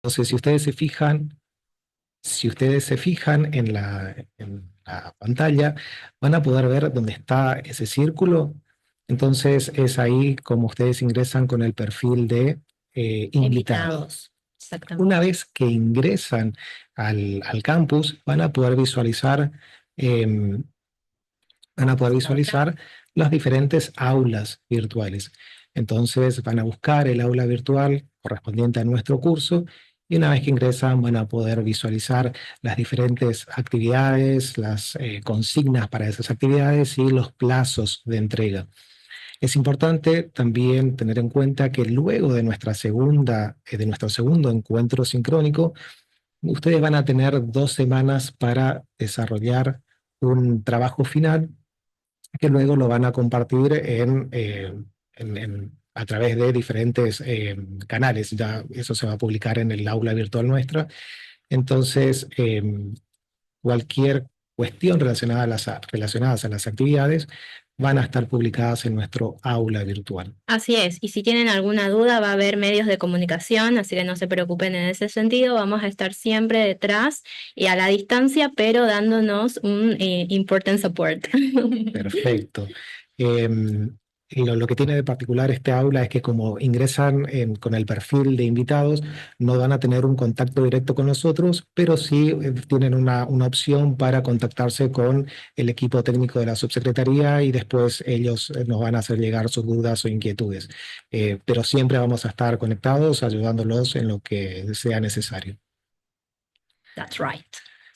Entonces, si ustedes se fijan en la pantalla, van a poder ver dónde está ese círculo. Entonces, es ahí como ustedes ingresan con el perfil de invitados. Exactamente. Una vez que ingresan al campus, em, van a poder visualizar las diferentes aulas virtuales. Entonces van a buscar el aula virtual correspondiente a nuestro curso y una vez que ingresan van a poder visualizar las diferentes actividades, las consignas para esas actividades y los plazos de entrega. Es importante también tener en cuenta que luego de de nuestro segundo encuentro sincrónico, ustedes van a tener 2 semanas para desarrollar un trabajo final que luego lo van a compartir a través de diferentes canales. Ya eso se va a publicar en el aula virtual nuestra. Entonces, cualquier cuestión relacionadas a las actividades van a estar publicadas en nuestro aula virtual. Así es, y si tienen alguna duda va a haber medios de comunicación, así que no se preocupen en ese sentido, vamos a estar siempre detrás y a la distancia, pero dándonos un important support. Perfecto. Lo que tiene de particular este aula es que como ingresan con el perfil de invitados, no van a tener un contacto directo con nosotros, pero sí tienen una opción para contactarse con el equipo técnico de la subsecretaría y después ellos nos van a hacer llegar sus dudas o inquietudes. Pero siempre vamos a estar conectados, ayudándolos en lo que sea necesario. That's right.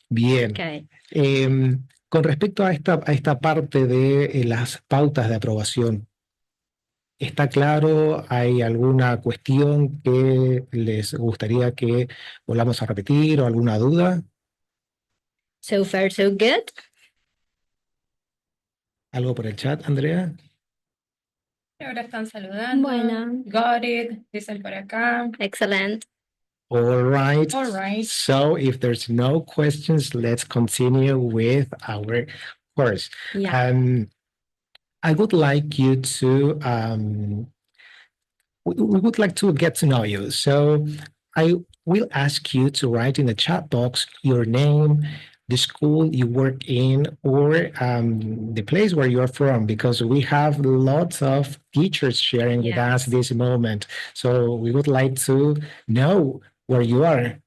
Bien. Okay. Con respecto a esta parte de las pautas de aprobación, ¿está claro? ¿Hay alguna cuestión que les gustaría que volvamos a repetir o alguna duda? So far, so good. ¿Algo por el chat, Andrea? Ahora están saludando. Bueno. Got it. Dicen por acá. Excellent. All right. All right. So if there's no questions, let's continue with our course. Yeah. I would like you to we would like to get to know you. So I will ask you to write in the chat box your name, the school you work in, or the place where you're from, because we have lots of teachers sharing with us this moment. So we would like to know where you are.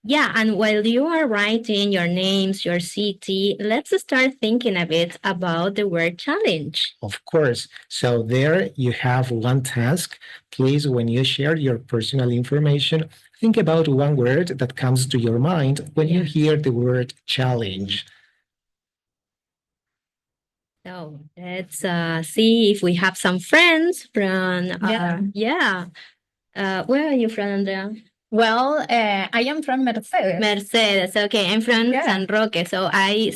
Yeah, and while you are writing your names, your city, let's start thinking a bit about the word challenge. Of course. So there you have one task. Please, when you share your personal information, think about one word that comes to your mind when you hear the word challenge. So let's see if we have some friends from. Where are you from, Andrea? Well, I am from Mercedes. Mercedes. Okay, I'm from San Roque. So I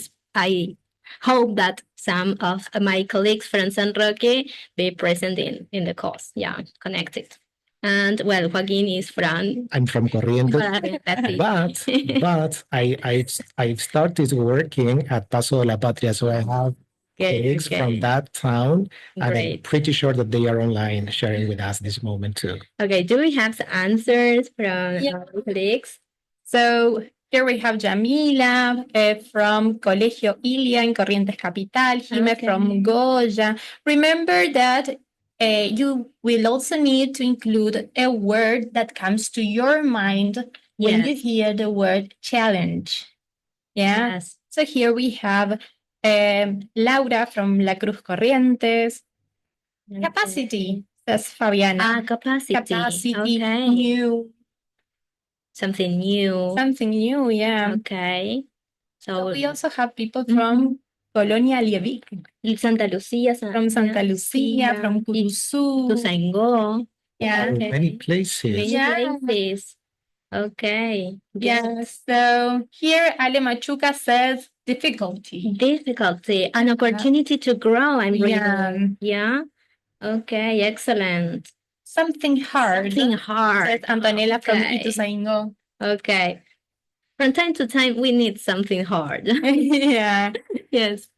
hope that some of my colleagues from San Roque be present in the course. Yeah, connected. And well, Joaquin is from. I'm from Corrientes, but I've started working at Paso de la Patria, so I have colleagues from that town, and I'm pretty sure that they are online sharing with us this moment too. Okay, do we have the answers from our colleagues? So here we have Jamila from Colegio Ilia in Corrientes Capital, Jime from Goya. Remember that you will also need to include a word that comes to your mind when you hear the word challenge. Yeah. Yes. So here we have Laura from La Cruz Corrientes. Capacity, says Fabiana. Capacity. Capacity, new. Something new. Something new, yeah. Okay. So we also have people from Colonia Liebig. Santa Lucia. From Santa Lucia, from CURSO. Tuzaingó. Yeah. Many places. Many places. Okay. Yes. So here Ale Machuca says difficulty. Difficulty. An opportunity to grow. I'm reading. Yeah. Okay. Excellent. Something hard. Something hard. Says Antonella from Ituzaingó. Okay. From time to time, we need something hard. Yeah. Yes.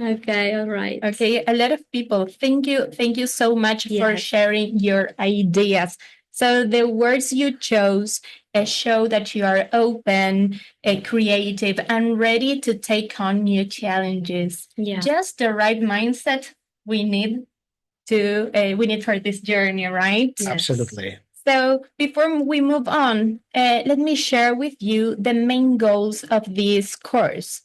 Okay, all right. Okay, a lot of people. Thank you so much for sharing your ideas. So the words you chose show that you are open, creative, and ready to take on new challenges. Yeah. Just the right mindset we need for this journey, right? Yes. Absolutely. So before we move on, let me share with you the main goals of this course.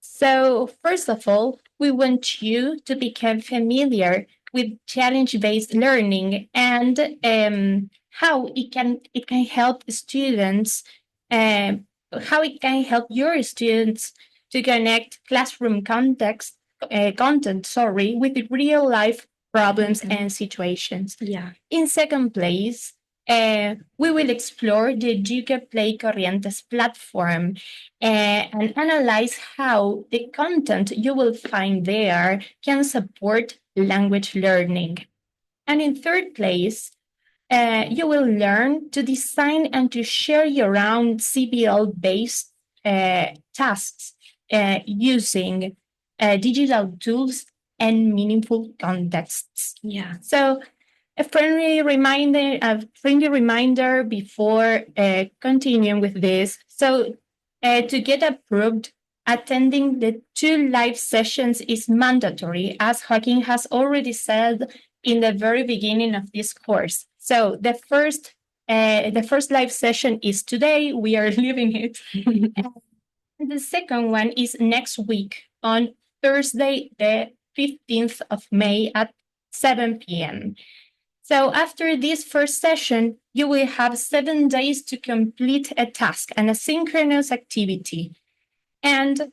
So first of all, we want you to become familiar with challenge-based learning and how it can help students, how it can help your students to connect classroom content, with real life problems and situations. Yeah. In second place, we will explore the Educaplay Corrientes platform and analyze how the content you will find there can support language learning. And in third place, you will learn to design and to share your own CBL-based tasks using digital tools and meaningful contexts. Yeah. So a friendly reminder before continuing with this. So to get approved, attending the 2 live sessions is mandatory, as Joaquin has already said in the very beginning of this course. So the first live session is today. We are leaving it. And the second one is next week on Thursday, the 15th of May at 7 p.m. So after this first session, you will have 7 days to complete a task, an asynchronous activity. And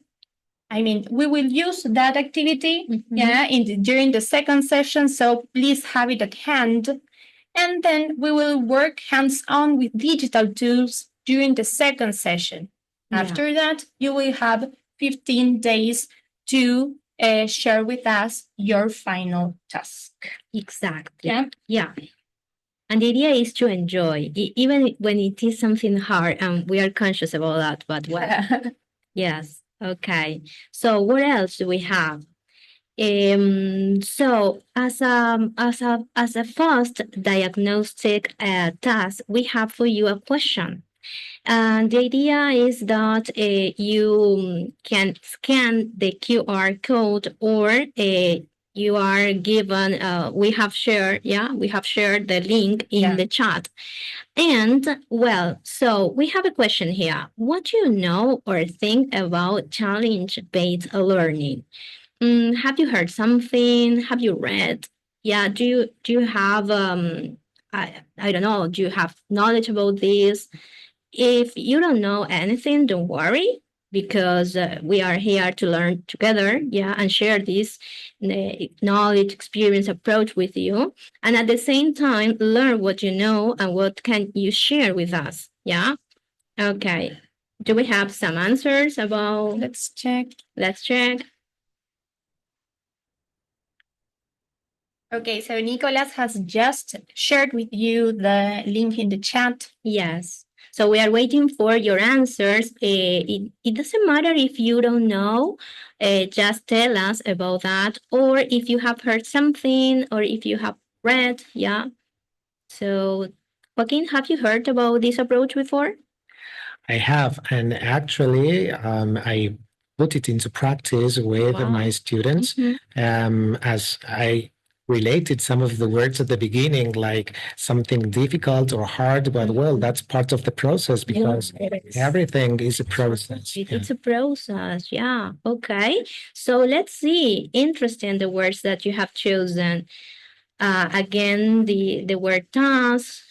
we will use that activity during the second session, so please have it at hand. And then we will work hands-on with digital tools during the second session. Yeah. After that, you will have 15 days to share with us your final task. Exactly. Yeah. Yeah. And the idea is to enjoy, even when it is something hard, and we are conscious about that. But well, yes. Okay. So what else do we have? So as a first diagnostic task, we have for you a question. And the idea is that you can scan the QR code, or you are given, we have shared the link in the chat. And well, so we have a question here. What do you know or think about challenge-based learning? Have you heard something? Have you read? Yeah, do you have I don't know, do you have knowledge about this? If you don't know anything, don't worry, because we are here to learn together, and share this knowledge, experience, approach with you, and at the same time learn what you know and what can you share with us. Yeah. Okay. Do we have some answers about? Let's check. Okay, so Nicolas has just shared with you the link in the chat. Yes. So we are waiting for your answers. It doesn't matter if you don't know, just tell us about that, or if you have heard something, or if you have read. Yeah. So, Joaquin, have you heard about this approach before? I have, and actually, I put it into practice with my students, as I related some of the words at the beginning, like something difficult or hard, but well, that's part of the process, because everything is a process. It's a process. Yeah. Okay. So let's see. Interesting, the words that you have chosen. Again, the word task,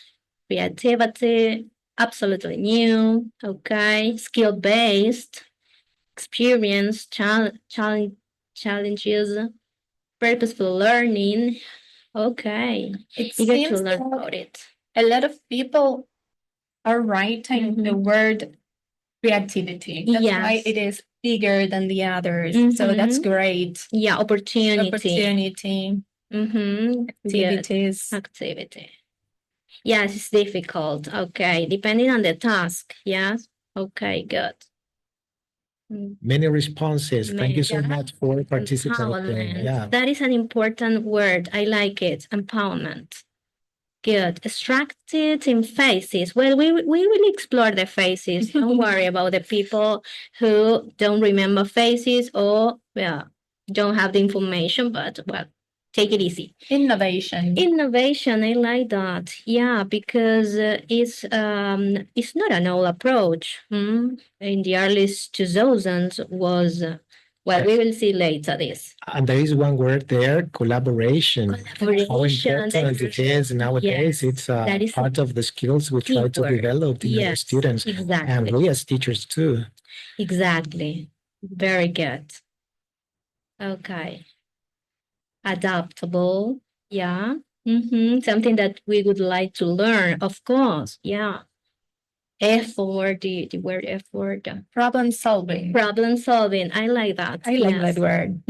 creativity, absolutely new. Okay. Skill-based, experience, challenges, purposeful learning. Okay. It You get to seems learn that about it. a lot of people are writing the word creativity. That's why it is bigger than the others. So that's great. Yeah, opportunity. Activities. Activity. Yes, it's difficult. Okay, depending on the task. Yes. Okay, good. Many responses. Thank you so much for participating. Empowerment. Yeah. That is an important word. I like it. Empowerment. Good. Structured in phases. Well, we will explore the phases. Don't worry about the people who don't remember phases or don't have the information, but well, take it easy. Innovation. Innovation, I like that. Yeah, because it's not an old approach. In the early 2000s was well, we will see later this. And there is one word there, collaboration. How Collaboration. important it is nowadays. Yes, It's that is part of the skills we try to keyword. develop in our Yes, students and exactly. we as teachers too. Exactly. Very good. Okay. Adaptable. Yeah. Something that we would like to learn, of course. Yeah. Effort, the word effort. Problem solving. Problem solving. I like that. I like Yes. that word.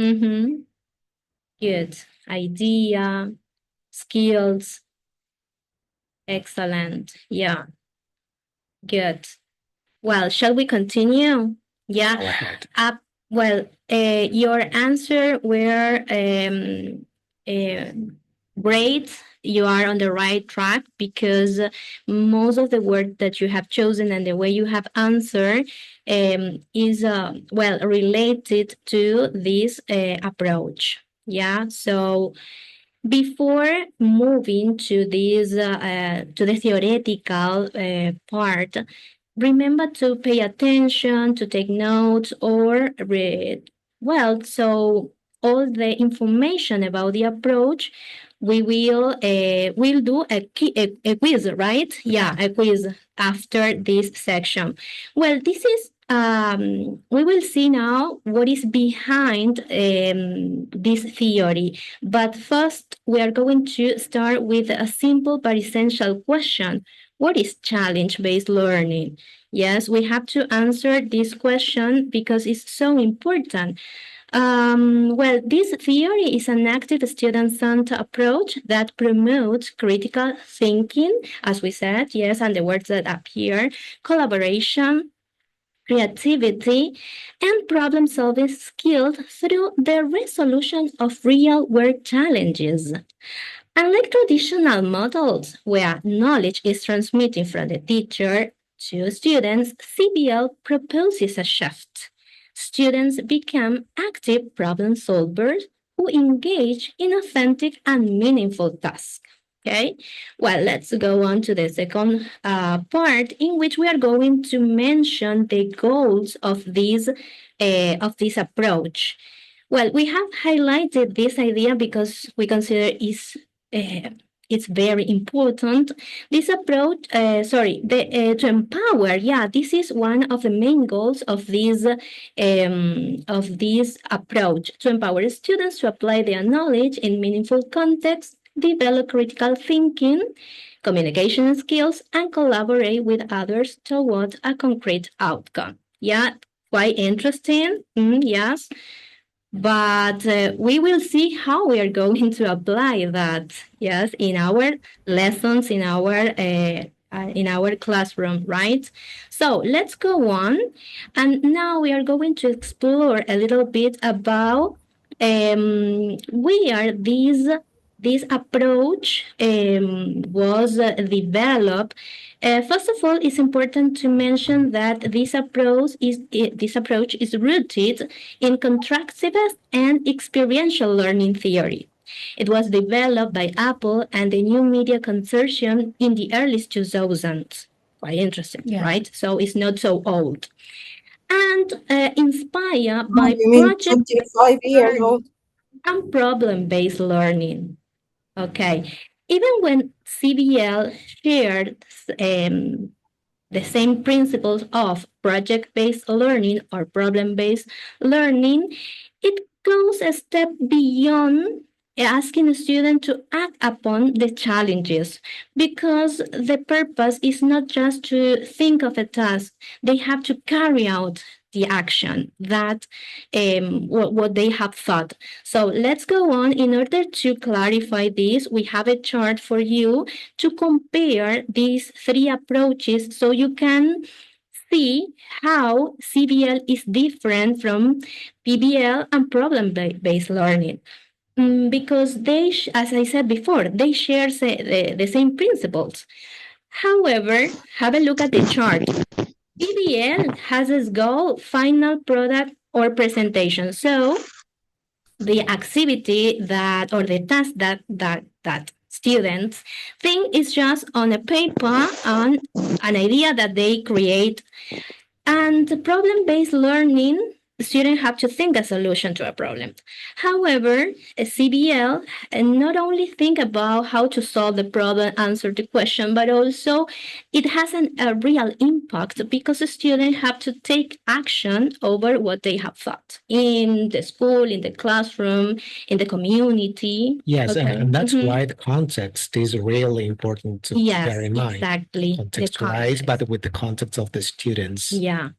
Good. Idea, skills. Excellent. Yeah. Good. Well, shall we continue? Yeah. Go ahead. Well, your answer were great. You are on the right track because most of the words that you have chosen and the way you have answered is well related to this approach. Yeah. So before moving to this to the theoretical part, remember to pay attention, to take notes, or read. Well, so all the information about the approach, we will do a quiz, right? Yeah, a quiz after this section. Well, this is we will see now what is behind this theory. But first, we are going to start with a simple but essential question. What is challenge-based learning? Yes, we have to answer this question because it's so important. Well, this theory is an active student-centered approach that promotes critical thinking, as we said, yes, and the words that appear, collaboration, creativity, and problem-solving skills through the resolution of real-world challenges. Unlike traditional models where knowledge is transmitted from the teacher to students, CBL proposes a shift. Students become active problem solvers who engage in authentic and meaningful tasks. Okay, well, let's go on to the second part in which we are going to mention the goals of this approach. Well, we have highlighted this idea because we consider it's very important. This approach, to empower. Yeah, this is one of the main goals of this approach: to empower students to apply their knowledge in meaningful contexts, develop critical thinking, communication skills, and collaborate with others towards a concrete outcome. Yeah, quite interesting. Yes. But we will see how we are going to apply that, yes, in our lessons, in our classroom, right? So let's go on. And now we are going to explore a little bit about where this approach was developed. First of all, it's important to mention that this approach is rooted in constructivist and experiential learning theory. It was developed by Apple and the New Media Consortium in the early 2000s. Quite interesting, right? So it's not so old. And inspired by project 25 years old and problem-based learning. Okay. Even when CBL shared the same principles of project-based learning or problem-based learning, it goes a step beyond asking a student to act upon the challenges, because the purpose is not just to think of a task. They have to carry out the action that what they have thought. So let's go on. In order to clarify this, we have a chart for you to compare these three approaches so you can see how CBL is different from PBL and problem-based learning. because they, as I said before, they share the same principles. However, have a look at the chart. PBL has as goal final product or presentation. So the activity that or the task that students think is just on a paper on an idea that they create. And the problem-based learning, the student have to think a solution to a problem. However, a CBL not only think about how to solve the problem, answer the question, but also it has a real impact because the student have to take action over what they have thought in the school, in the classroom, in the community. Yes, Okay. and that's why the context is really important to bear in mind. Exactly. Context-wise, but with the context of the students. Yeah.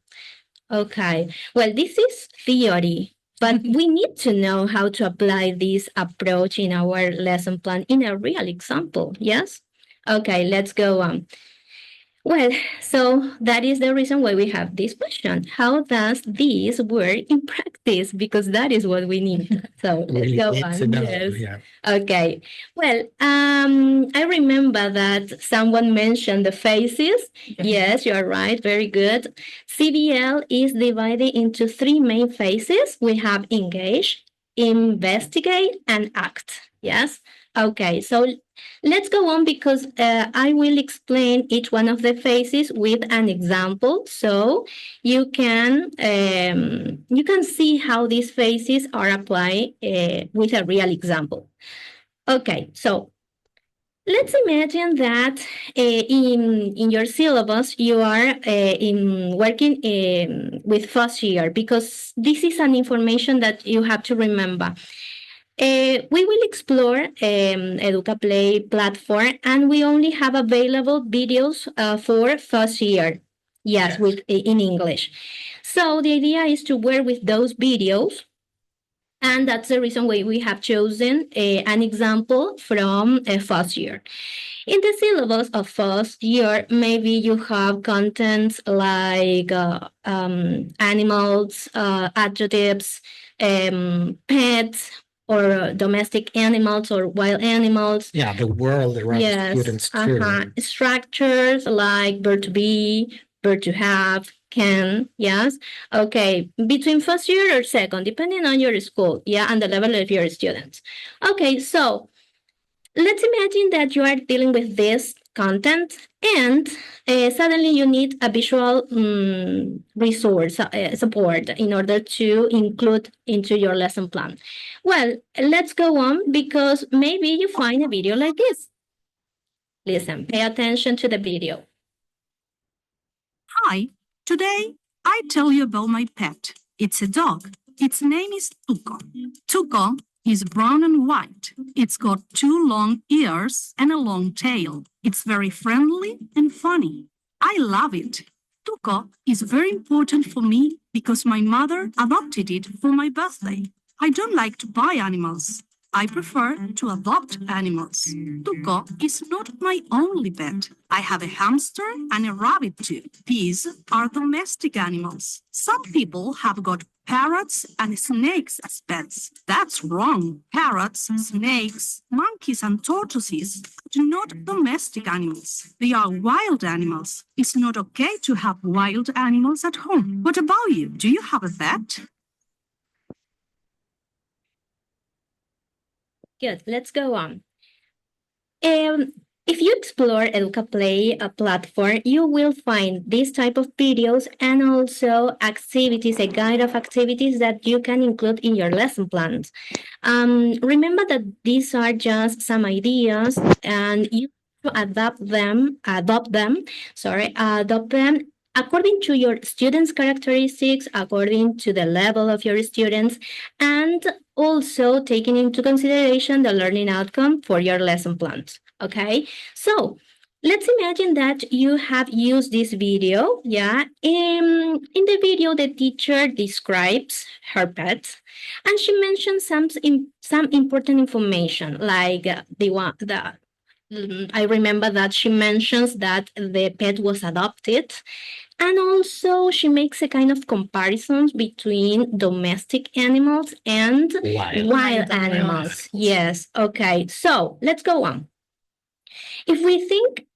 Okay. Well, this is theory, but we need to know how to apply this approach in our lesson plan in a real example. Yes? Okay, let's go on. Well, so that is the reason why we have this question. How does this work in practice? Because that is what we need. So let's go on. Yes. Yeah. Okay. Well, I remember that someone mentioned the phases. Yes, you are right. Very good. CBL is divided into three main phases. We have engage, investigate, and act. Yes. Okay. So let's go on because I will explain each one of the phases with an example, so you can see how these phases are applied with a real example. Okay, so let's imagine that in your syllabus you are working with first year, because this is an information that you have to remember. We will explore Educaplay platform, and we only have available videos for first year. Yes, with in English. So the idea is to work with those videos, and that's the reason why we have chosen an example from first year. In the syllabus of first year, maybe you have contents like animals, adjectives, pets, or domestic animals or wild animals. Yeah, the world around students too. Structures like verb to be, verb to have, can, yes. Okay, between first year or second, depending on your school, yeah, and the level of your students. Okay, so let's imagine that you are dealing with this content, and suddenly you need a visual resource support in order to include into your lesson plan. Well, let's go on, because maybe you find a video like this. Listen, pay attention to the video. Hi, today I tell you about my pet. It's a dog. Its name is Tuco. Tuco is brown and white. It's got 2 long ears and a long tail. It's very friendly and funny. I love it. Tuco is very important for me because my mother adopted it for my birthday. I don't like to buy animals. I prefer to adopt animals. Tuco is not my only pet. I have a hamster and a rabbit too. These are domestic animals. Some people have got parrots and snakes as pets. That's wrong. Parrots, snakes, monkeys, and tortoises are not domestic animals. They are wild animals. It's not okay to have wild animals at home. What about you? Do you have a pet? Good, let's go on. If you explore Educaplay platform, you will find this type of videos and also activities, a guide of activities that you can include in your lesson plans. Remember that these are just some ideas, and you adopt them according to your students' characteristics, according to the level of your students, and also taking into consideration the learning outcome for your lesson plans. Okay, so let's imagine that you have used this video. Yeah, in the video, the teacher describes her pet, and she mentions some important information, like I remember that she mentions that the pet was adopted. And also, she makes a kind of comparisons between domestic animals and wild animals. Yes. Okay. So let's go on. If we think,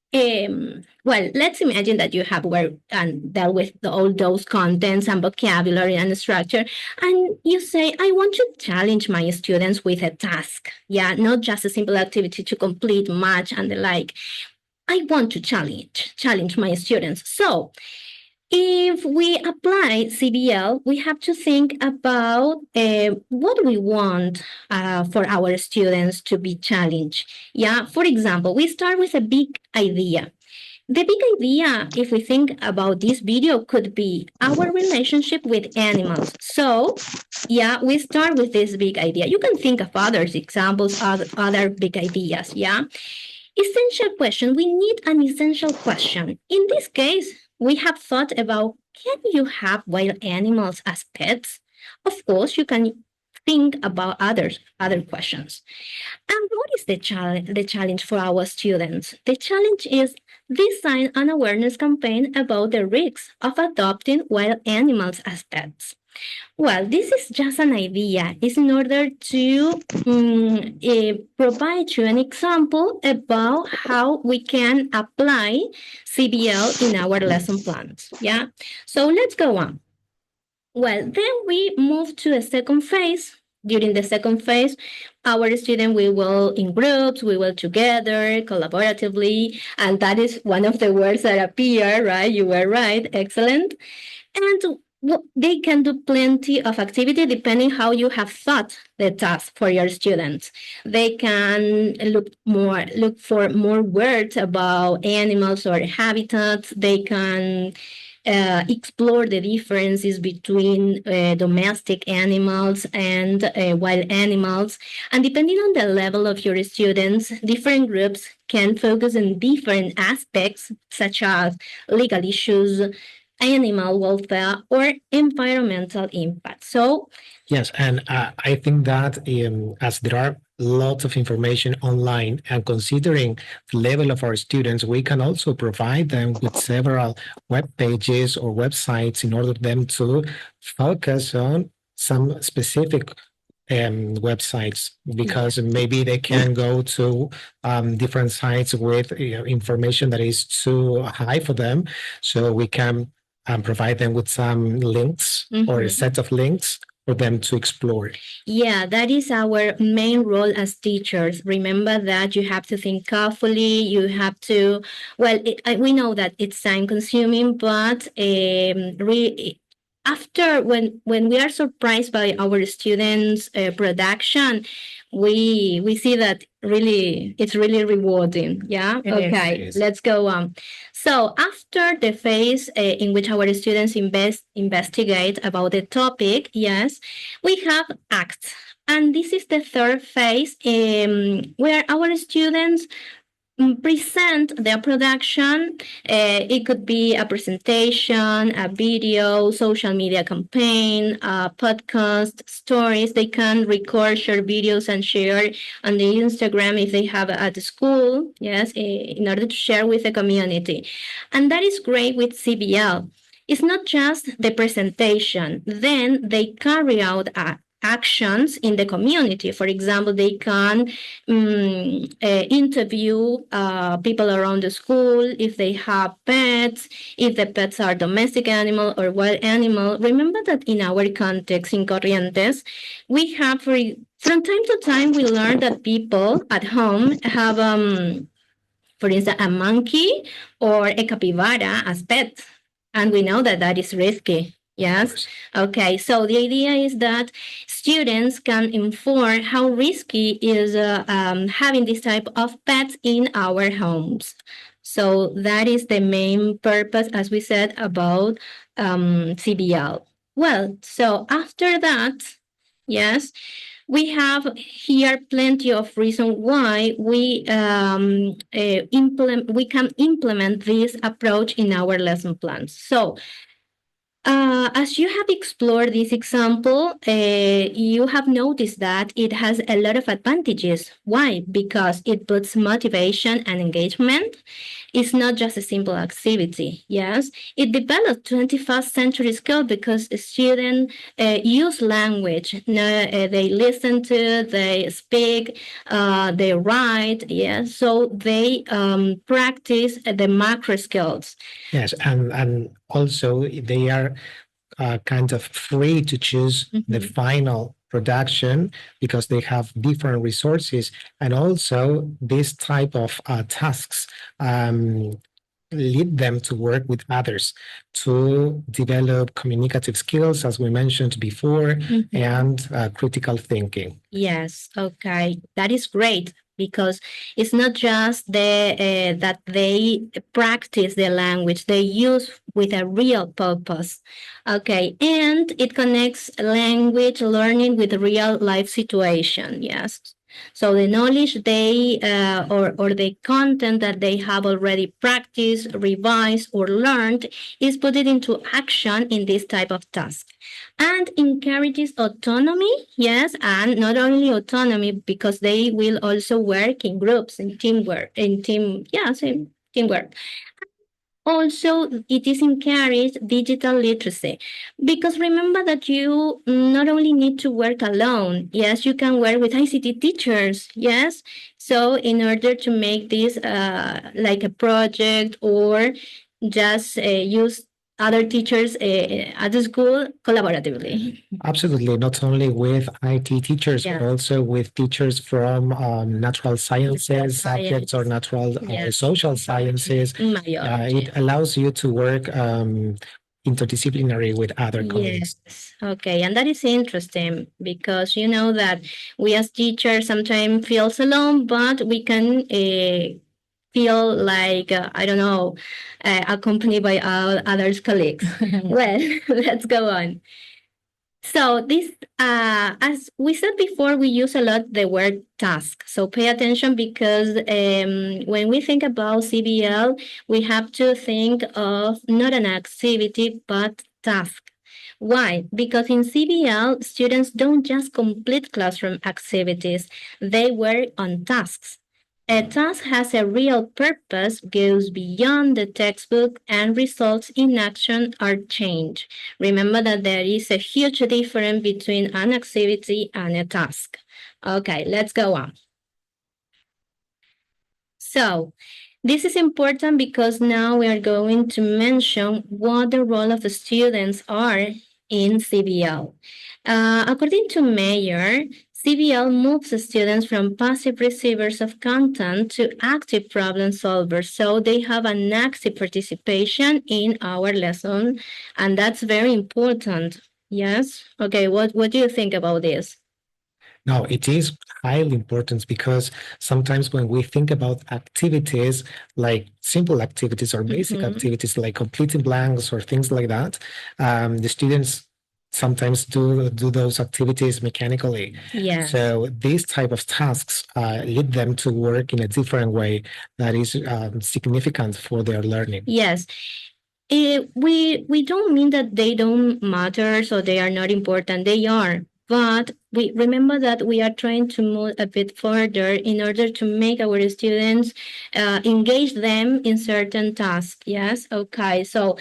well, let's imagine that you have worked and dealt with all those contents and vocabulary and structure, and you say, I want to challenge my students with a task. Yeah, not just a simple activity to complete, match, and the like. I want to challenge my students. So if we apply CBL, we have to think about what we want for our students to be challenged. Yeah, for example, we start with a big idea. The big idea, if we think about this video, could be our relationship with animals. So, yeah, we start with this big idea. You can think of other examples, other big ideas. Yeah. Essential question. We need an essential question. In this case, we have thought about, can you have wild animals as pets? Of course, you can think about other questions. And what is the challenge for our students? The challenge is design an awareness campaign about the risks of adopting wild animals as pets. Well, this is just an idea. It's in order to provide you an example about how we can apply CBL in our lesson plans. Yeah. So let's go on. Well, then we move to the second phase. During the second phase, our student, we will in groups, we will together, collaboratively, and that is one of the words that appear, right? You were right. Excellent. And they can do plenty of activity depending how you have thought the task for your students. They can look for more words about animals or habitats. They can explore the differences between domestic animals and wild animals. And depending on the level of your students, different groups can focus on different aspects, such as legal issues, animal welfare, or environmental impact. So, yes, and I think that as there are lots of information online, and considering the level of our students, we can also provide them with several web pages or websites in order for them to focus on some specific websites, because maybe they can go to different sites with information that is too high for them. So we can provide them with some links or a set of links for them to explore. Yeah, that is our main role as teachers. Remember that you have to think carefully. You have to, well, we know that it's time consuming, but after when we are surprised by our students' production, we see that really it's really rewarding. Yeah. Okay. Let's go on. So after the phase in which our students investigate about the topic, yes, we have acts. And this is the third phase where our students present their production. It could be a presentation, a video, social media campaign, a podcast, stories. They can record, share videos, and share on the Instagram if they have at the school, yes, in order to share with the community. And that is great with CBL. It's not just the presentation. Then they carry out actions in the community. For example, they can interview people around the school if they have pets, if the pets are domestic animal or wild animal. Remember that in our context in Corrientes, we have from time to time we learn that people at home have for instance, a monkey or a capybara as pets. And we know that that is risky. Yes. Okay. So the idea is that students can inform how risky is having this type of pets in our homes. So that is the main purpose, as we said, about CBL. Well, so after that, yes, we have here plenty of reason why we can implement this approach in our lesson plans. So As you have explored this example, you have noticed that it has a lot of advantages. Why? Because it puts motivation and engagement. It's not just a simple activity. Yes, it developed 21st century skill because students use language. They listen to, they speak, they write. Yes, so they practice the macro skills. Yes, and also they are kind of free to choose the final production because they have different resources. And also this type of tasks lead them to work with others to develop communicative skills, as we mentioned before, and critical thinking. Yes, okay, that is great because it's not just that they practice the language, they use with a real purpose. Okay, and it connects language learning with real life situation. Yes. So the knowledge they or the content that they have already practiced, revised, or learned is put it into action in this type of task, and encourages autonomy. Yes, and not only autonomy because they will also work in groups, in teamwork, teamwork. Also, it is encouraged digital literacy because remember that you not only need to work alone. Yes, you can work with ICT teachers. Yes, so in order to make this like a project or just use other teachers at the school collaboratively. Absolutely, not only with IT teachers, but also with teachers from natural sciences subjects or natural social sciences. It allows you to work interdisciplinary with other colleagues. Yes. Okay, and that is interesting because you know that we as teachers sometimes feels alone, but we can feel like I don't know, accompanied by our other colleagues. Well, let's go on. So this, as we said before, we use a lot the word task. So pay attention because when we think about CBL, we have to think of not an activity but task. Why? Because in CBL, students don't just complete classroom activities; they work on tasks. A task has a real purpose, goes beyond the textbook, and results in action or change. Remember that there is a huge difference between an activity and a task. Okay, let's go on. So, this is important because now we are going to mention what the role of the students are in CBL. According to Mayer, CBL moves students from passive receivers of content to active problem solvers. So they have an active participation in our lesson, and that's very important. Yes? Okay, what do you think about this? No, it is highly important because sometimes when we think about activities like simple activities or basic activities like completing blanks or things like that, the students sometimes do those activities mechanically. Yes. So these type of tasks lead them to work in a different way that is significant for their learning. Yes. We don't mean that they don't matter, so they are not important. They are. But we remember that we are trying to move a bit further in order to make our students engage them in certain tasks. Yes. Okay. So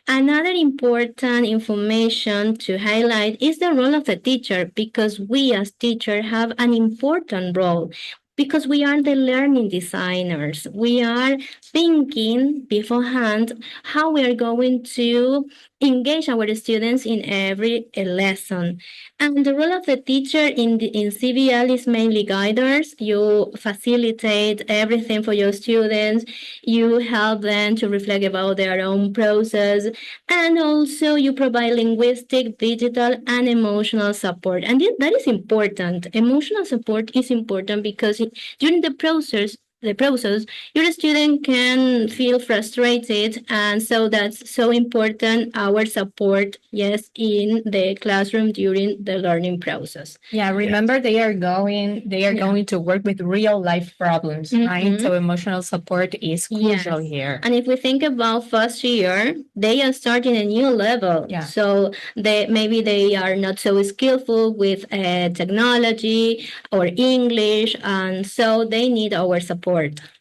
another important information to highlight is the role of the teacher because we as teachers have an important role because we are the learning designers. We are thinking beforehand how we are going to engage our students in every lesson. And the role of the teacher in CBL is mainly guiders. You facilitate everything for your students. You help them to reflect about their own process. And also you provide linguistic, digital, and emotional support. And that is important. Emotional support is important because during the process, the process, your student can feel frustrated, and so that's so important our support, yes, in the classroom during the learning process. Yeah, remember they are going to work with real life problems, right? So emotional support is crucial here. And if we think about first year, they are starting a new level. Yeah. So maybe they are not so skillful with technology or English, and so they need our support.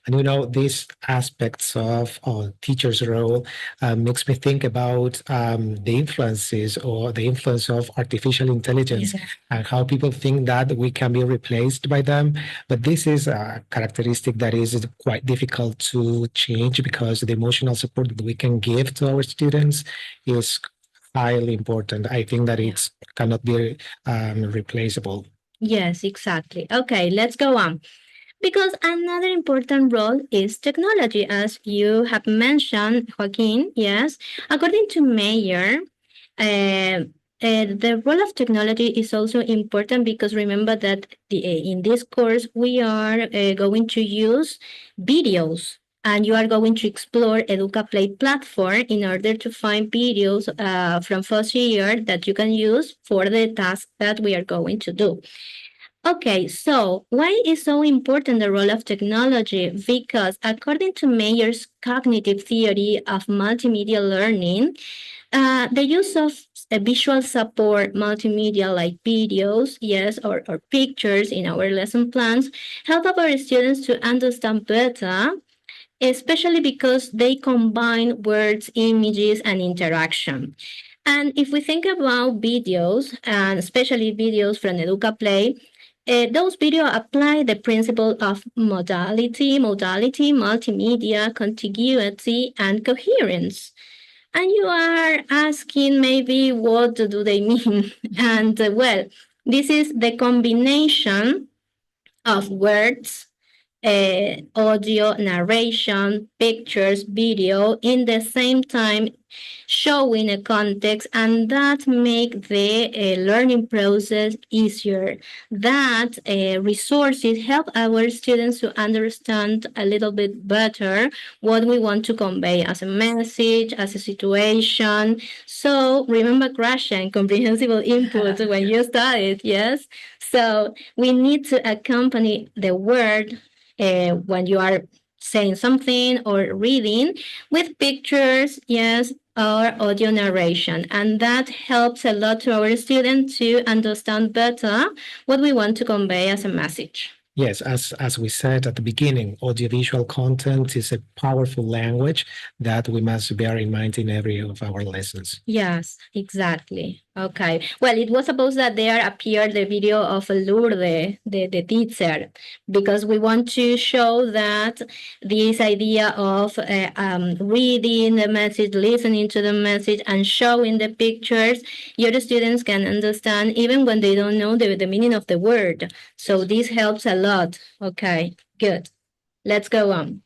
And these aspects of teacher's role makes me think about the influences or the influence of artificial intelligence and how people think that we can be replaced by them. But this is a characteristic that is quite difficult to change because the emotional support that we can give to our students is highly important. I think that it cannot be replaceable. Yes, exactly. Okay, let's go on. Because another important role is technology, as you have mentioned, Joaquin. Yes, according to Mayer, the role of technology is also important because remember that in this course we are going to use videos. And you are going to explore Educaplay platform in order to find videos from first year that you can use for the task that we are going to do. Okay, so why is so important the role of technology? Because according to Mayer's cognitive theory of multimedia learning, the use of a visual support multimedia like videos, yes, or pictures in our lesson plans help our students to understand better, especially because they combine words, images, and interaction. And if we think about videos, and especially videos from Educaplay, those videos apply the principle of modality, multimedia, contiguity, and coherence. And you are asking maybe what do they mean? And well, this is the combination of words, audio, narration, pictures, video in the same time, showing a context, and that make the learning process easier. That resources help our students to understand a little bit better what we want to convey as a message, as a situation. So remember, Gratian, comprehensible input when you studied, yes? So we need to accompany the word when you are saying something or reading with pictures, yes, or audio narration. And that helps a lot to our students to understand better what we want to convey as a message. Yes, as we said at the beginning, audiovisual content is a powerful language that we must bear in mind in every of our lessons. Yes, exactly. Okay. Well, it was supposed that there appeared the video of Lourdes, the teacher, because we want to show that this idea of reading the message, listening to the message, and showing the pictures, your students can understand even when they don't know the meaning of the word. So this helps a lot. Okay, good. Let's go on.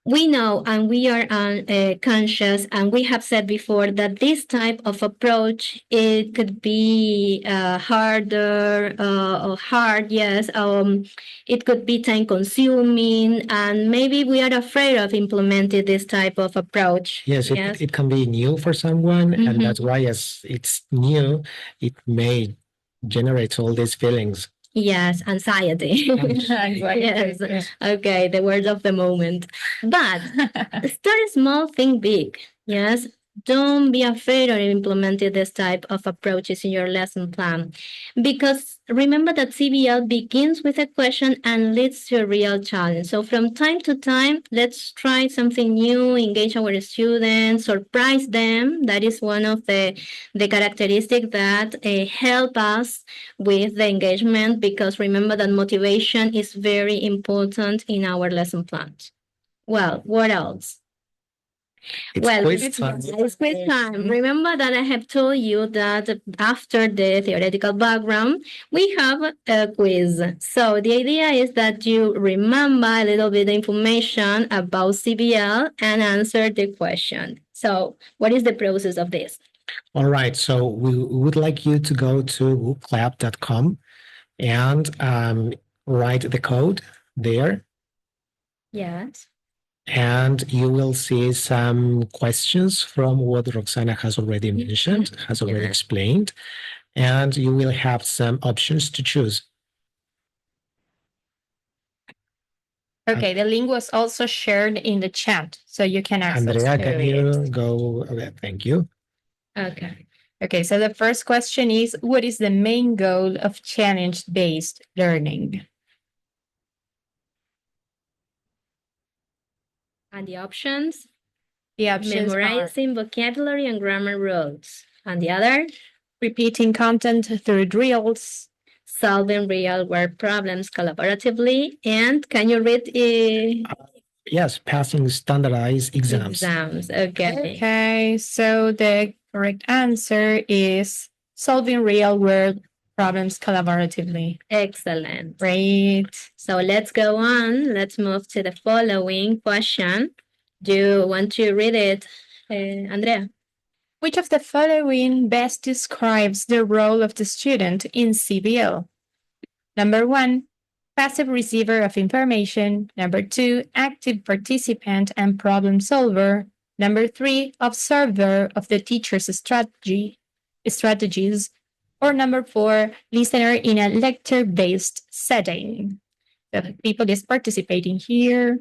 We know and we are conscious, and we have said before that this type of approach, it could be harder or hard, yes. It could be time consuming, and maybe we are afraid of implementing this type of approach. Yes, it can be new for someone, and that's why as it's new, it may generate all these feelings. Yes, anxiety. Yes. Okay, the word of the moment. But start small, think big. Yes. Don't be afraid of implementing this type of approaches in your lesson plan. Because remember that CBL begins with a question and leads to a real challenge. So from time to time, let's try something new, engage our students, surprise them. That is one of the characteristics that help us with the engagement, because remember that motivation is very important in our lesson plans. Well, what else? It's quiz time. It's quiz time. Remember that I have told you that after the theoretical background, we have a quiz. So the idea is that you remember a little bit of information about CBL and answer the question. So what is the process of this? All right. So we would like you to go to wooclap.com and write the code there. Yes. And you will see some questions from what Roxana has already mentioned, has already Yeah. explained, and you will have some options to choose. Okay, the link was also shared in the chat, so you can access Andrea, to can it. you go? Okay, thank you. Okay. Okay, so the first question is, what is the main goal of challenge-based learning? And the options? The options are Memorizing vocabulary and grammar rules. And the other? repeating content through drills, Solving real world problems collaboratively. And can you read Yes, passing standardized exams. exams? Okay. Okay, so the correct answer is solving real world problems collaboratively. Excellent. Great. So let's go on. Let's move to the following question. Do you want to read it, Andrea? Which of the following best describes the role of the student in CBL? Number 1, passive receiver of information. Number 2, active participant and problem solver. Number 3, observer of the teacher's strategies. Or number 4, listener in a lecture-based setting. The people is participating here.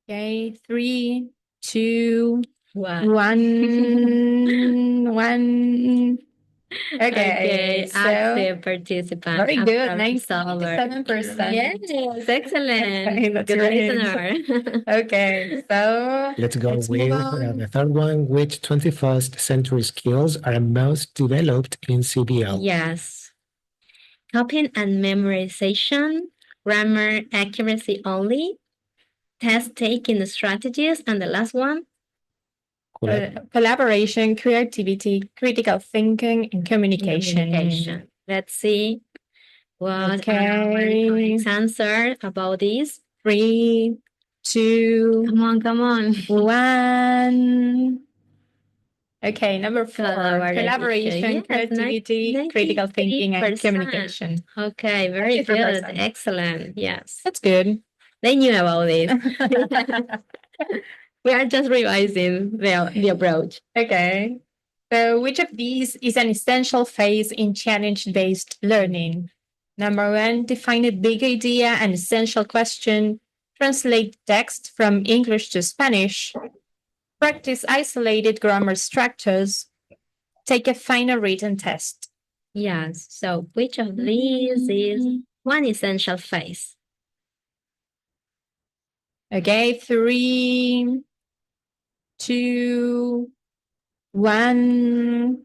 Okay, 3, 2, What? 1, 1. Okay, so active participant. very and good, problem solver. 97%. Yes, excellent. Okay, that's Good great. listener. Okay, so Let's go let's with move on. the third one. Which 21st century skills are most developed in CBL? Yes. Copying and memorization, grammar accuracy only, test taking strategies, and the last one, Collaboration, creativity, critical thinking, and communication. Let's see what Okay. our colleagues answer about this. 3, 2, Come on. 1. Okay, number 4. Collaboration, Yes, creativity, critical thinking, and 98%. communication. Okay, very good. 94%. Excellent. Yes. That's good. They knew about it. We are just revising the approach. Okay. So, which of these is an essential phase in challenge-based learning? Number 1, define a big idea and essential question. Translate text from English to Spanish. Practice isolated grammar structures. Take a final written test. Yes. So which of these is one essential phase? Okay, 3, 2, 1.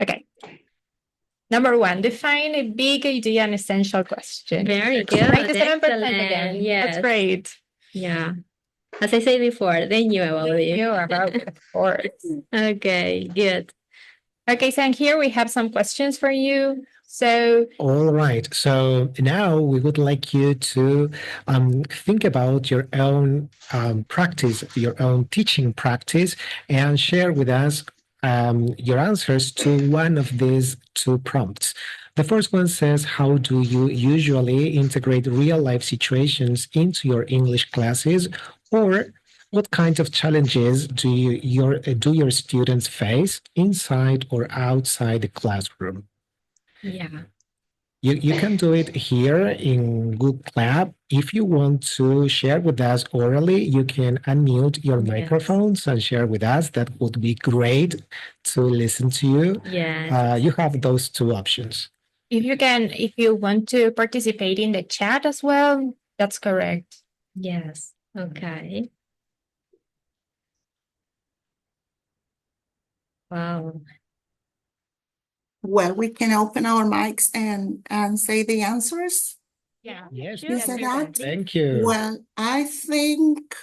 Okay. Number 1, define a big idea and essential question. Very good. 97% again. Excellent. Yes. That's great. Yeah. As I said before, they knew about it. You are about it, of course. Okay, good. Okay, so here we have some questions for you. So, All right. So now we would like you to think about your own practice, your own teaching practice, and share with us your answers to one of these two prompts. The first one says, how do you usually integrate real life situations into your English classes? Or what kind of challenges do your students face inside or outside the classroom? Yeah. You can do it here in Google Clap. If you want to share with us orally, you can unmute your Yes. microphones and share with us. That would be great to listen to you. Yes. You have those two options. if you want to participate in the chat as well, that's correct. Yes. Okay. Wow. Well, we can open our mics and say the answers. Yeah. Yes, You said that? thank you. Well, I think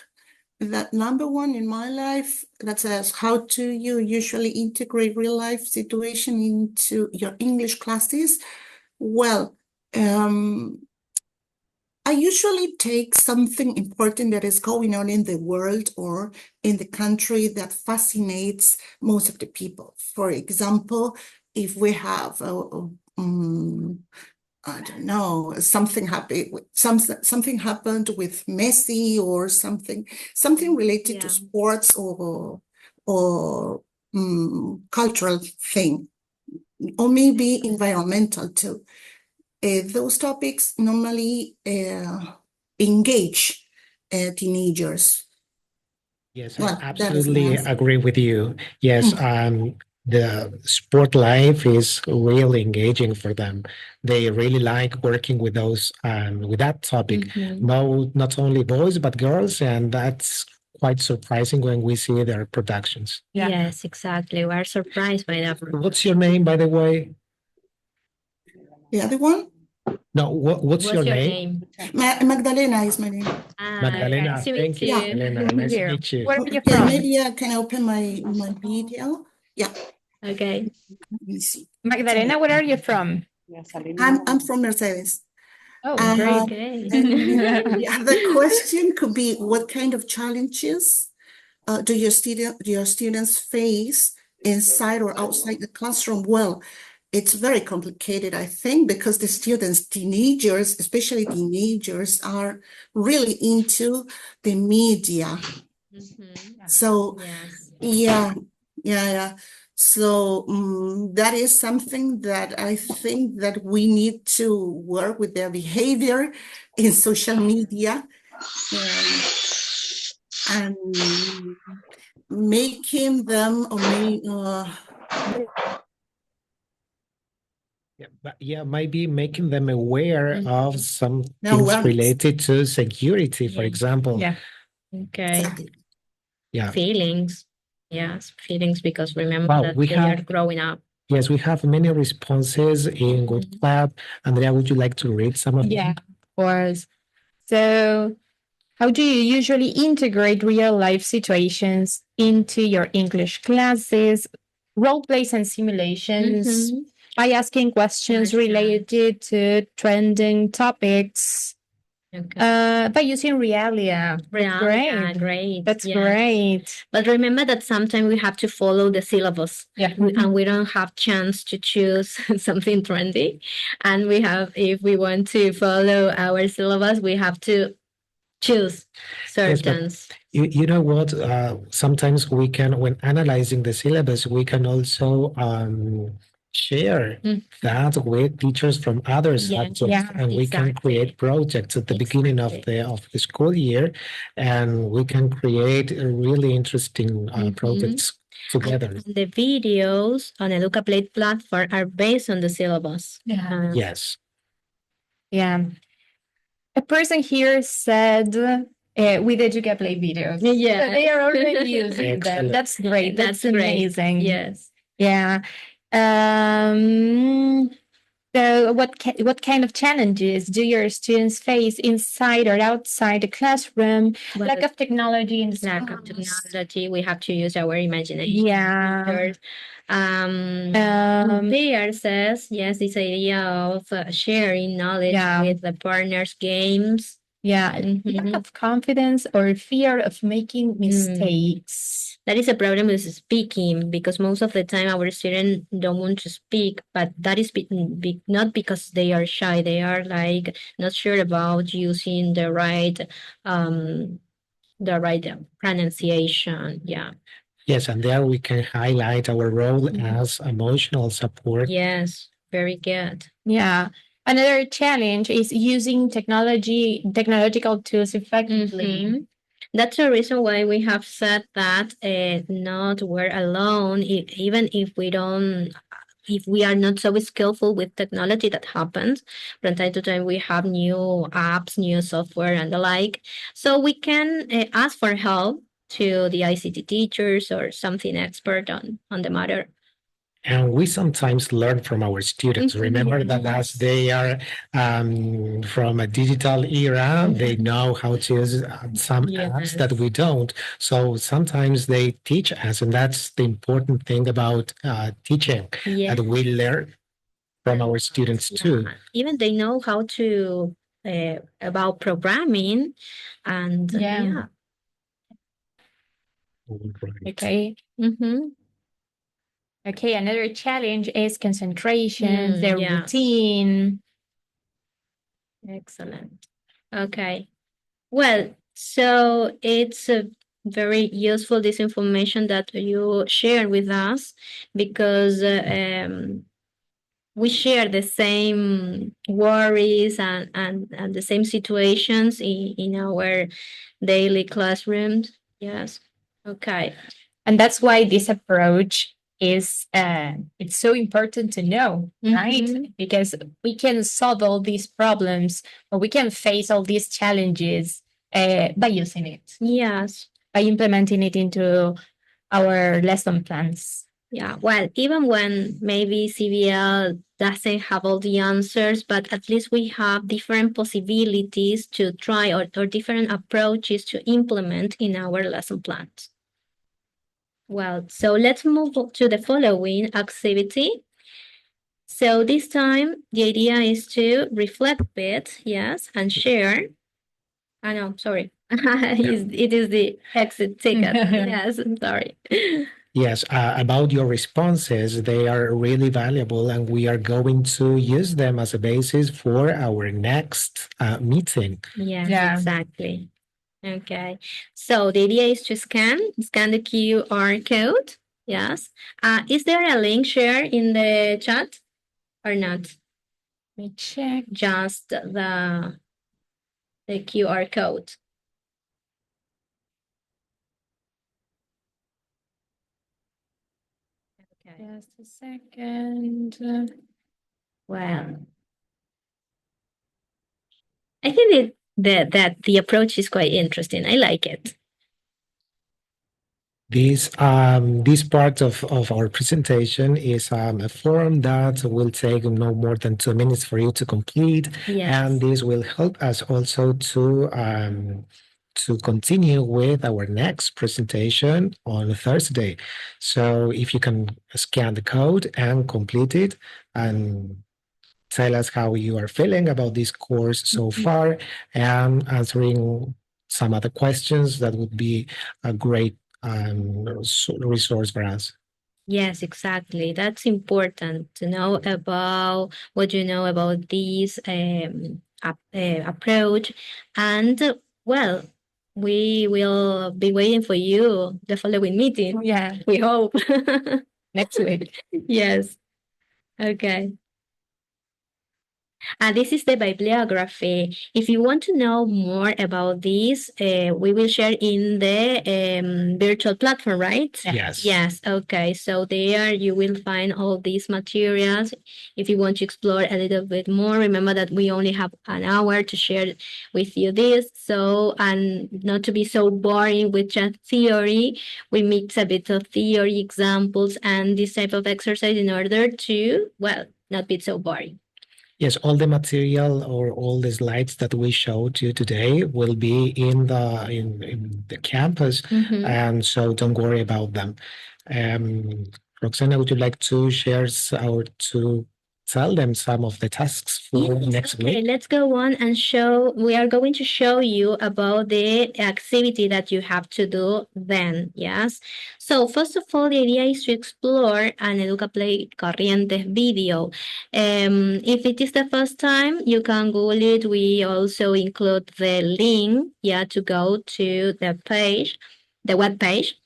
that number one in my life that says, how do you usually integrate real life situation into your English classes? Well, I usually take something important that is going on in the world or in the country that fascinates most of the people. For example, if we have I don't know, something happened with Messi or something related to Yeah. sports or cultural thing, or maybe environmental too. Those topics normally engage teenagers. Yes, I Well, that is my absolutely answer. agree with you. Yes, the sport life is really engaging for them. They really like working with those with that topic. No, not only boys but girls, and that's quite surprising when we see their productions. Yeah. Yes, exactly. We're surprised by that. What's your name, by the way? The other one, No, what's your name? Magdalena is my name. Magdalena. Nice to meet Thank you, Yeah. you. Magdalena. Nice to Here. meet you. Where are you Okay, from? maybe I can open my video. Yeah, Okay. let me see. Magdalena, where are you from? I'm from Mercedes. Oh, Uh, great. Okay. Yeah, the question could be, what kind of challenges do your students face inside or outside the classroom? Well, it's very complicated, I think, because the students, teenagers, especially teenagers, are really into the media. So Yes. yeah. So that is something that I think that we need to work with their behavior in social media, and making them maybe making them aware of some things awareness. related to security, for Yeah. example. Yeah. Okay. Exactly. Yeah. Feelings. Yes, feelings, because remember Wow, that we they are have growing up. yes, we have many responses in Good Club. Andrea, would you like to read some of Yeah, them? of course. So, how do you usually integrate real life situations into your English classes, role plays and simulations by asking questions related to trending topics? Okay. By using Realia. That's great. Great. That's Yeah. great. But remember that sometimes we have to follow the syllabus. Yeah. And we don't have chance to choose something trendy. And if we want to follow our syllabus, we have to choose Yes, but certain. you know what? Sometimes we can, when analyzing the syllabus, we can also share that with teachers from other Yeah, subjects, yeah, and we can exactly. create projects at the beginning of the school year, and we can create really interesting projects together. And the videos on Educaplay platform are based on the syllabus. Yeah. Yes. Yeah. A person here said with Educaplay videos. Yeah. So they are already using them. Excellent. That's great. That's Great. amazing. Yes. Yeah. So what kind of challenges do your students face inside or outside the classroom? Well, Lack of technology in the lack of schools. technology, we have to use our imagination. Yeah. There says, yes, this idea of sharing knowledge Yeah. with the partners, games. Yeah, lack of confidence or fear of making mistakes. That is a problem with speaking, because most of the time our students don't want to speak, but that is not because they are shy. They are like not sure about using the right pronunciation. Yeah. Yes, and there we can highlight our role as emotional support. Yes, very good. Yeah. Another challenge is using technological tools effectively. That's the reason why we have said that not we're alone, even if we are not so skillful with technology. That happens from time to time. We have new apps, new software, and the like, so we can ask for help to the ICT teachers or something expert on the matter. And we sometimes learn from our students. Remember that as they are from a digital era, they know how to use some apps that we don't. So sometimes they teach us, and that's the important thing about teaching, that we learn from our students too. Even they know how to about programming, and yeah. Okay. Okay, another challenge is concentration, their routine. Excellent. Okay. Well, so it's a very useful this information that you share with us because we share the same worries and the same situations in our daily classrooms. Yes. Okay. And that's why this approach is it's so important to know, right? Mhm. Because we can solve all these problems or we can face all these challenges by using it, Yes. by implementing it into our lesson plans. Yeah, well, even when maybe CBL doesn't have all the answers, but at least we have different possibilities to try or different approaches to implement in our lesson plans. Well, so let's move to the following activity. So this time, the idea is to reflect a bit, yes, and share. I know, sorry. It is the exit ticket. Yes, I'm sorry. Yes, about your responses, they are really valuable, and we are going to use them as a basis for our next meeting. Yes, Yeah. exactly. Okay. So the idea is to scan the QR code. Yes. Is there a link shared in the chat or not? Let me check. Just the QR code. Okay. Just a second. Well, I think that the approach is quite interesting. I like it. This part of our presentation is a form that will take no more than 2 minutes for you to complete, Yes. and this will help us also to continue with our next presentation on Thursday. So if you can scan the code and complete it, and tell us how you are feeling about this course so far, and answering some other questions, that would be a great resource for us. Yes, exactly. That's important to know about what you know about this approach. And well, we will be waiting for you the following meeting. Yeah, We hope. next week. Yes. Okay. This is the bibliography. If you want to know more about this, we will share in the virtual platform, right? Yes. Yes. Okay. So there you will find all these materials. If you want to explore a little bit more, remember that we only have an hour to share with you this. So, and not to be so boring with just theory, we mix a bit of theory, examples, and this type of exercise in order to, well, not be so boring. Yes, all the material or all the slides that we showed you today will be in the campus, Mhm. and so don't worry about them. Roxana, would you like to share or to tell them some of the tasks for next Okay, week? let's go on and show. We are going to show you about the activity that you have to do then. Yes. So first of all, the idea is to explore an Educaplay Corrientes video. If it is the first time, you can Google it. We also include the link, yeah, to go to the page, the web page.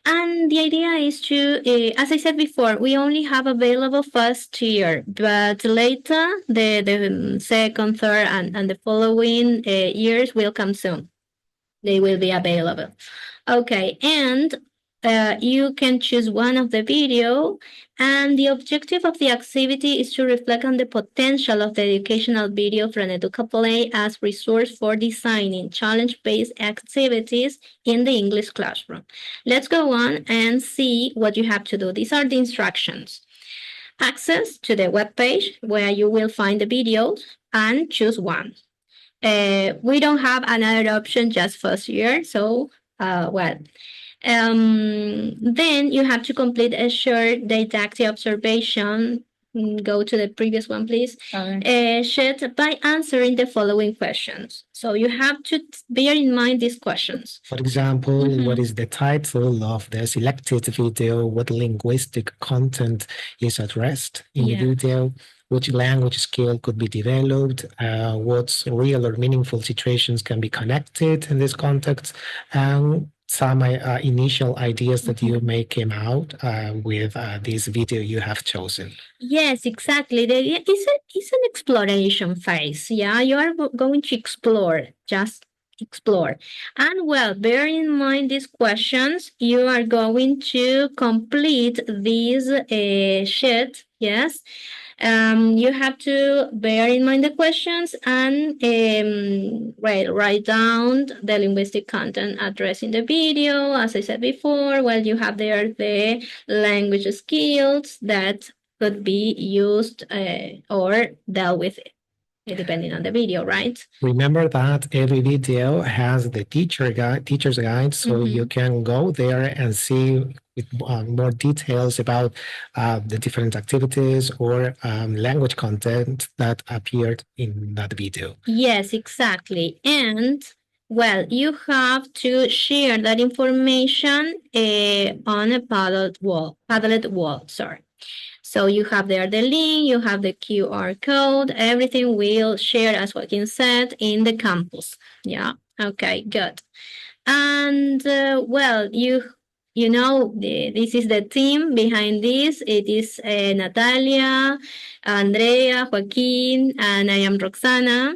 And the idea is to, as I said before, we only have available first year, but later the second, third, and the following years will come soon. They will be available. Okay, and you can choose one of the video, and the objective of the activity is to reflect on the potential of the educational video from Educaplay as resource for designing challenge-based activities in the English classroom. Let's go on and see what you have to do. These are the instructions. Access to the web page where you will find the videos and choose one. We don't have another option just first year, so well. Then you have to complete a short didactic observation. Go to the previous one, please. Shared by answering the following questions. So you have to bear in mind these questions. For example, what is the title of the selected video? What linguistic content is addressed in the video? which language skill could be developed, what real or meaningful situations can be connected in this context, and some initial ideas that you may came out with this video you have chosen. Yes, exactly. It's an exploration phase. Yeah, you are going to explore, just explore. And well, bear in mind these questions. You are going to complete this sheet. Yes. You have to bear in mind the questions and write down the linguistic content addressed in the video. As I said before, well, you have there the language skills that could be used or dealt with depending on the video, right? Remember that every video has the teacher's guide, so you can go there and see with more details about the different activities or language content that appeared in that video. Yes, exactly. And well, you have to share that information on a Padlet wall, sorry. So you have there the link, you have the QR code, everything will share, as Joaquin said, in the campus. Yeah, okay, good. And well, you know, this is the team behind this. It is Natalia, Andrea, Joaquin, and I am Roxana.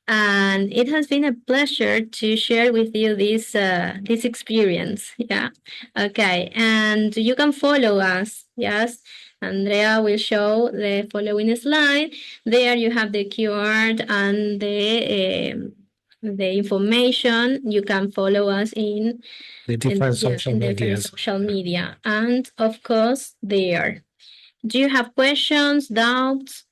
And it has been a pleasure to share with you this experience. Yeah. Okay. And you can follow us. Yes. Andrea will show the following slide. There you have the QR and the information. You can follow us in The different social different medias. social media. And of course, there. Do you have questions, doubts?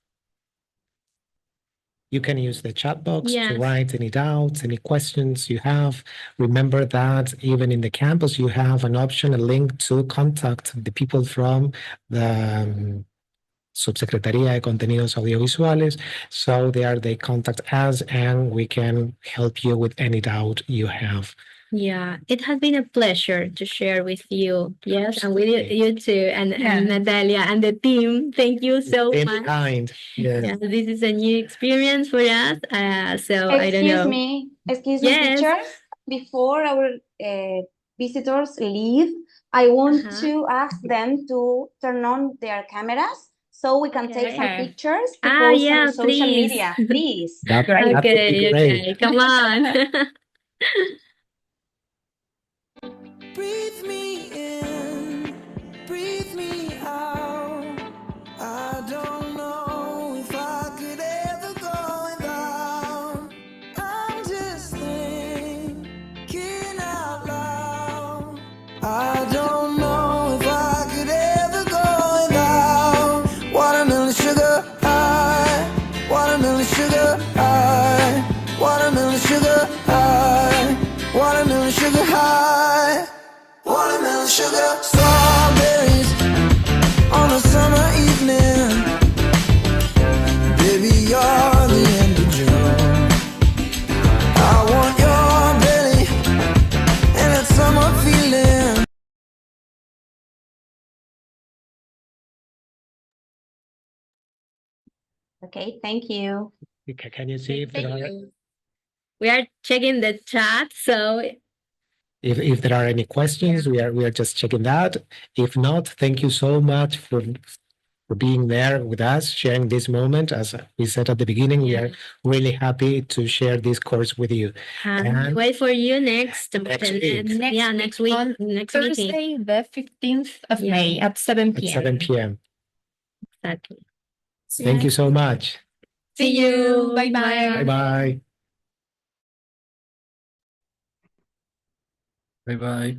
You can use the chat box to Yes. write any doubts, any questions you have. Remember that even in the campus, you have an option, a link to contact the people from the Subsecretaría de Contenidos Audiovisuales. So there they contact us and we can help you with any doubt you have. Yeah, it has been a pleasure to share with you. Yes, and with Absolutely. you too, and Natalia and the team. Thank you so Stay much. behind. Yes. Yeah, this is a new experience for us. So I don't know. Excuse me, Yes. teachers. Before our visitors leave, I want to ask them to turn on their cameras so we can take some Okay. pictures to post Yeah, on social please. media. Please. That would be Okay, great. okay, come on. Breathe me in, breathe me out. I don't know if I could ever go without. I'm just thinking out loud. I don't know if I could ever go without watermelon sugar high, watermelon sugar high, watermelon sugar high, watermelon sugar high. Watermelon sugar, strawberries on a summer evening. Baby, you're the end of June. I want your belly and that summer feeling. Okay, thank you. Can you see if there are, We are checking the chat, so if there are any questions? We are just checking that. If not, thank you so much for being there with us, sharing this moment. As we said at the beginning, we are really happy to share this course with you. And wait for you next week. next week, On next meeting. Thursday, the 15th of Yeah. May at 7 at p.m. 7 p.m. Exactly. Thank you so much. See you. Bye-bye. Bye-bye. Bye bye.